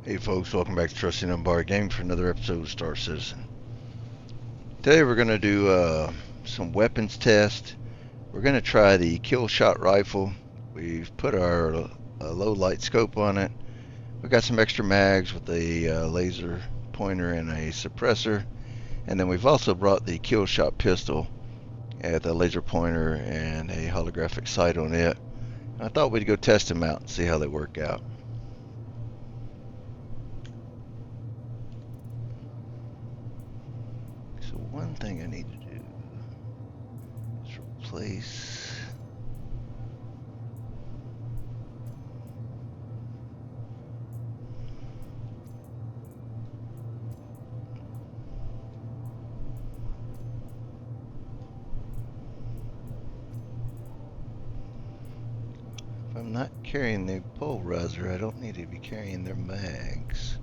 Hey folks, welcome back to Trusty Bar Gaming for another episode of Star Citizen. Today we're going to do some weapons test. We're going to try the kill shot rifle. We've put our low light scope on it. We've got some extra mags with a laser pointer and a suppressor. And then we've also brought the kill shot pistol at the laser pointer and a holographic sight on it. I thought we'd go test them out and see how they work out. So one thing I need to do is replace if I'm not carrying the pole riser, I don't need to be carrying their mags.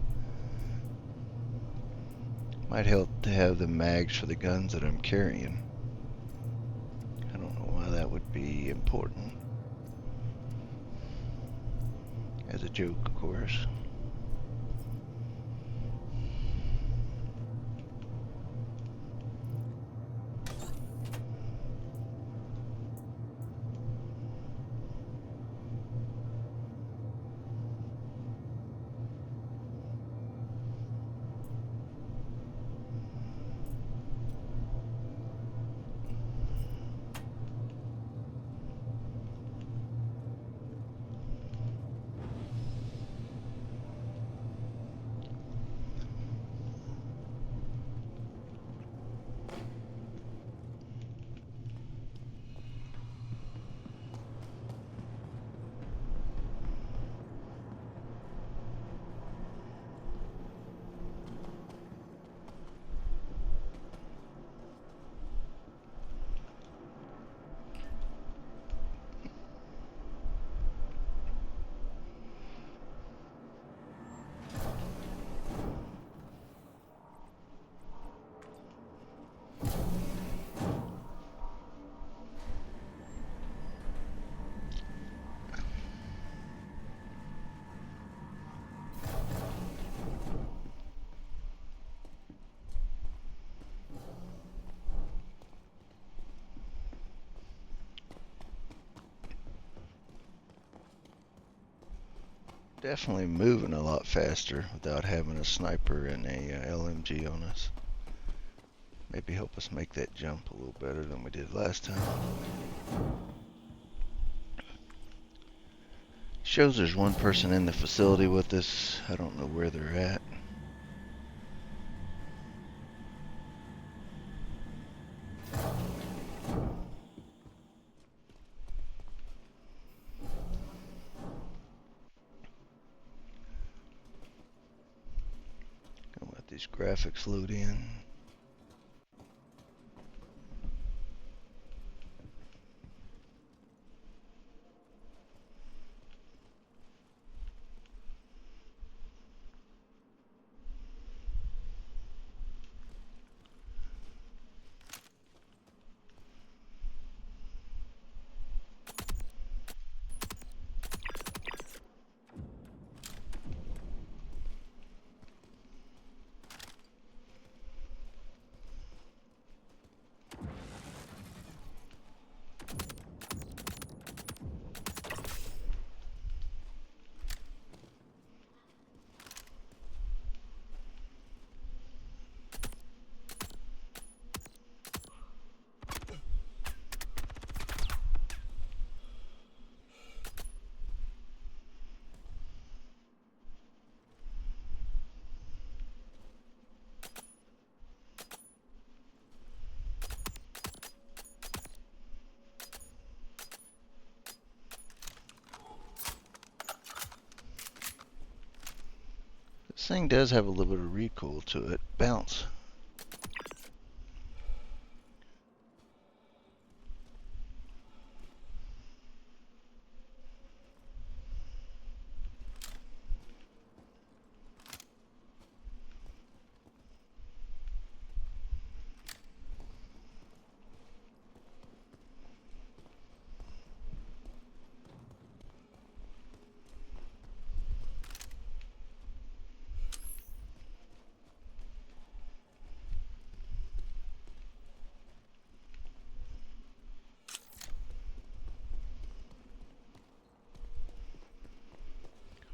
Might help to have the mags for the guns that I'm carrying. I don't know why that would be important. As a joke, of course. Definitely moving a lot faster without having a sniper and a LMG on us. Maybe help us make that jump a little better than we did last time. Shows there's one person in the facility with us. I don't know where they're at. Gonna let these graphics load in. This thing does have a little bit of recoil to it. Bounce.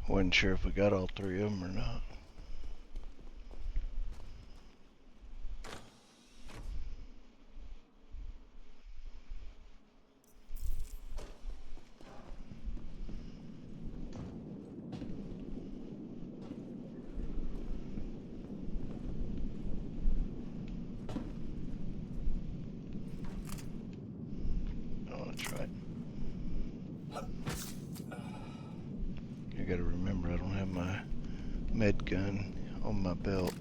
Wasn't sure if we got all three of them or not. Oh, that's right. I gotta remember I don't have my med gun on my belt.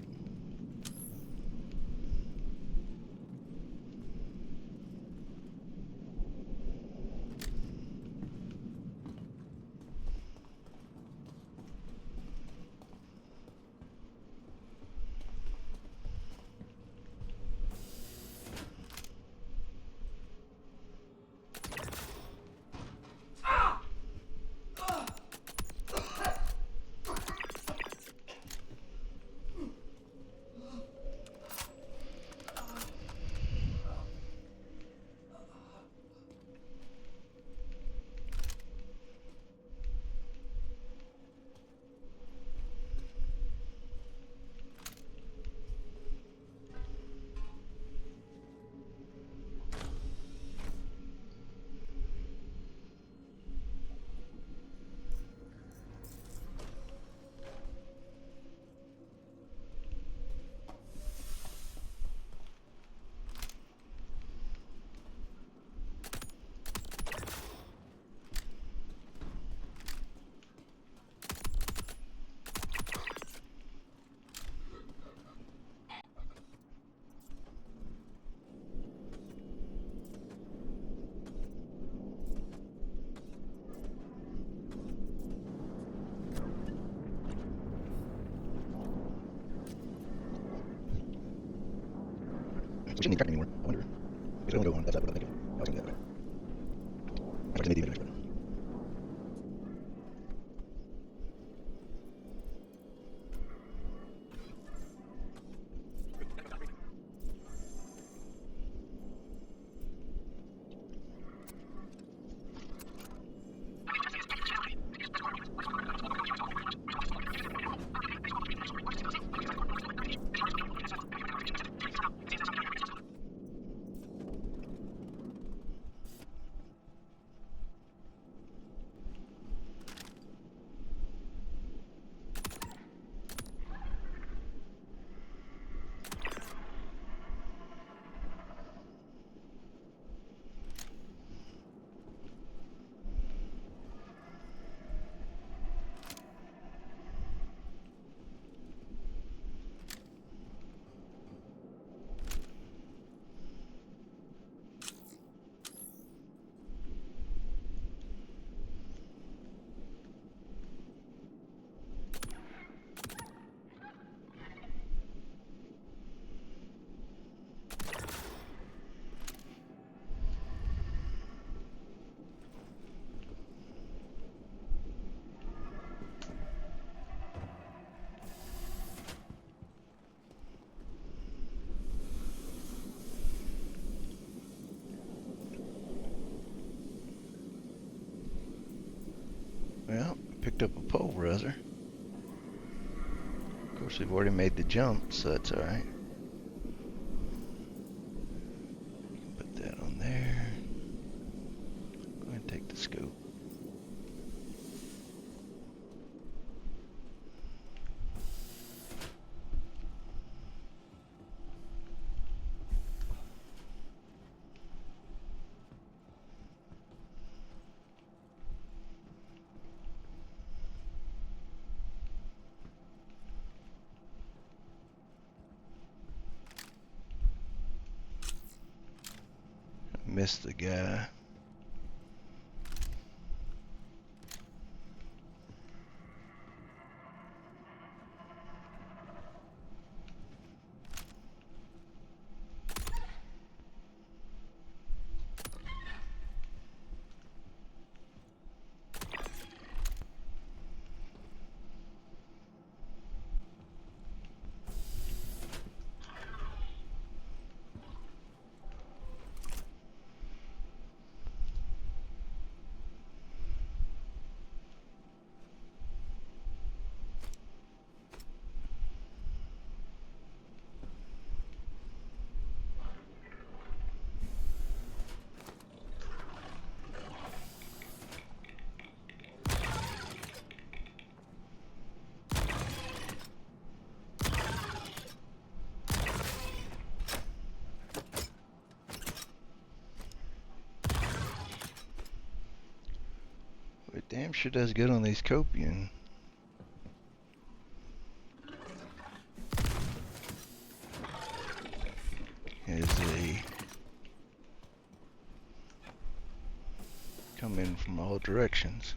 We shouldn't need tracking anymore. I wonder. Because we only go on that side, what I'm thinking. I was thinking that way. I thought they made the image. Well, picked up a pole riser. Of course, we've already made the jump, so that's alright. Put that on there. Go ahead and take the scope. Missed the guy. Game sure does good on these Copian. As they come in from all directions.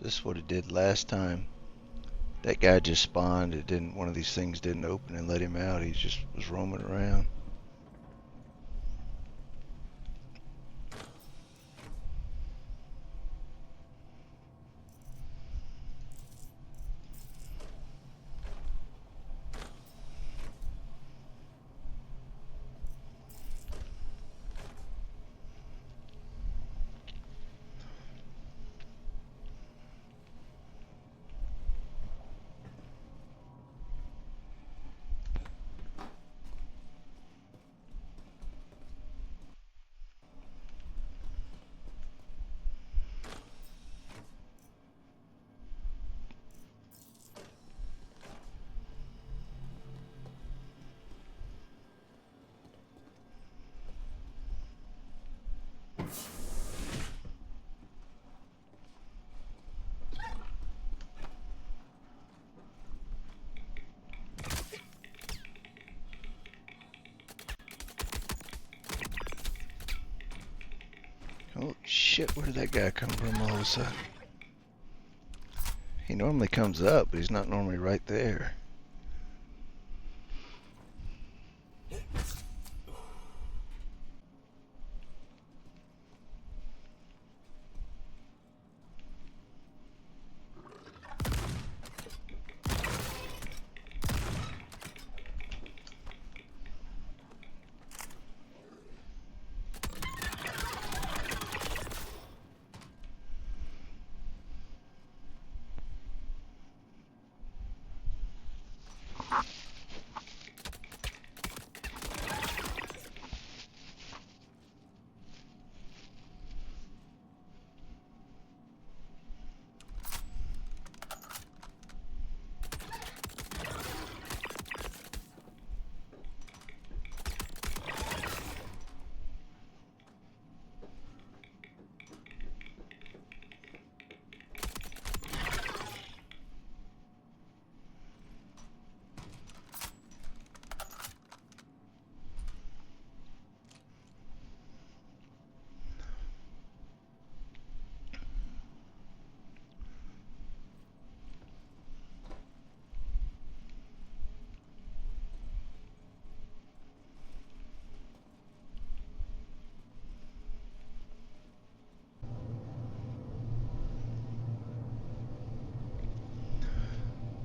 This is what it did last time. That guy just spawned. It didn't. One of these things didn't open and let him out. He just was roaming around. Oh shit, where did that guy come from all of a sudden? He normally comes up, but he's not normally right there.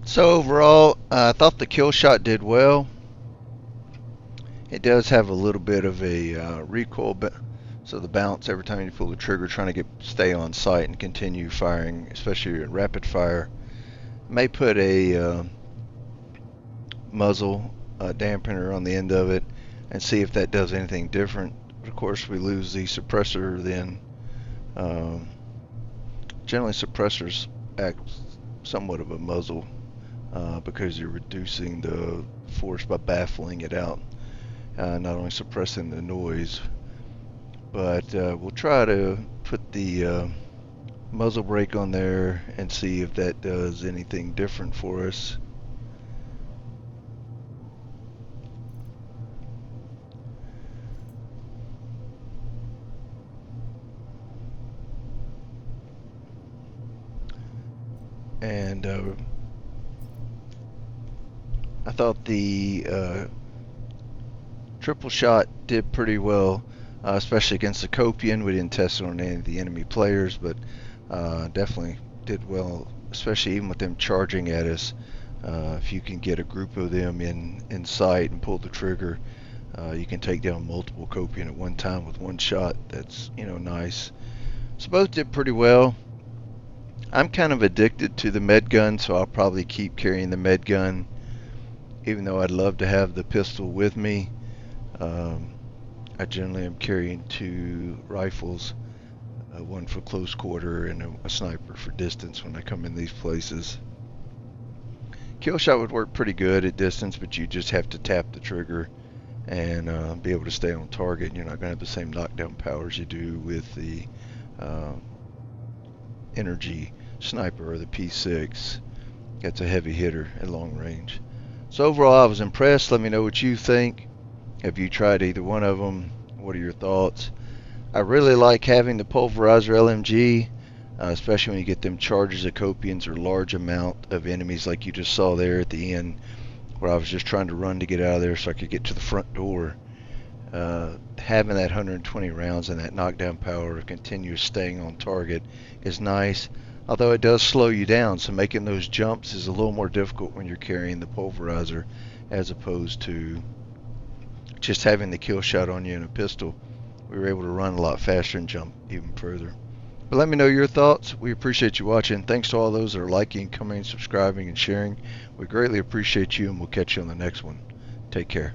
So overall, I thought the kill shot did well. It does have a little bit of a recoil, so the bounce every time you pull the trigger, trying to stay on sight and continue firing, especially in rapid fire. May put a muzzle dampener on the end of it and see if that does anything different. Of course, we lose the suppressor, then generally suppressors act somewhat of a muzzle because you're reducing the force by baffling it out, not only suppressing the noise. But we'll try to put the muzzle brake on there and see if that does anything different for us. And I thought the triple shot did pretty well, especially against the Copian. We didn't test it on any of the enemy players, but definitely did well, especially even with them charging at us. If you can get a group of them in sight and pull the trigger, you can take down multiple Copian at one time with one shot. That's, nice. So both did pretty well. I'm kind of addicted to the med gun, so I'll probably keep carrying the med gun, even though I'd love to have the pistol with me. I generally am carrying 2 rifles, one for close quarter and a sniper for distance when I come in these places. Kill shot would work pretty good at distance, but you just have to tap the trigger and be able to stay on target. And you're not going to have the same knockdown powers you do with the energy sniper or the P6. That's a heavy hitter at long range. So overall, I was impressed. Let me know what you think. Have you tried either one of them? What are your thoughts? I really like having the pulverizer LMG. especially when you get them charges of Copians or large amount of enemies like you just saw there at the end, where I was just trying to run to get out of there so I could get to the front door. Having that 120 rounds and that knockdown power of continuous staying on target is nice, although it does slow you down, so making those jumps is a little more difficult when you're carrying the pulverizer as opposed to just having the kill shot on you in a pistol. We were able to run a lot faster and jump even further. But let me know your thoughts. We appreciate you watching. Thanks to all those that are liking, commenting, subscribing, and sharing. We greatly appreciate you, and we'll catch you on the next one. Take care.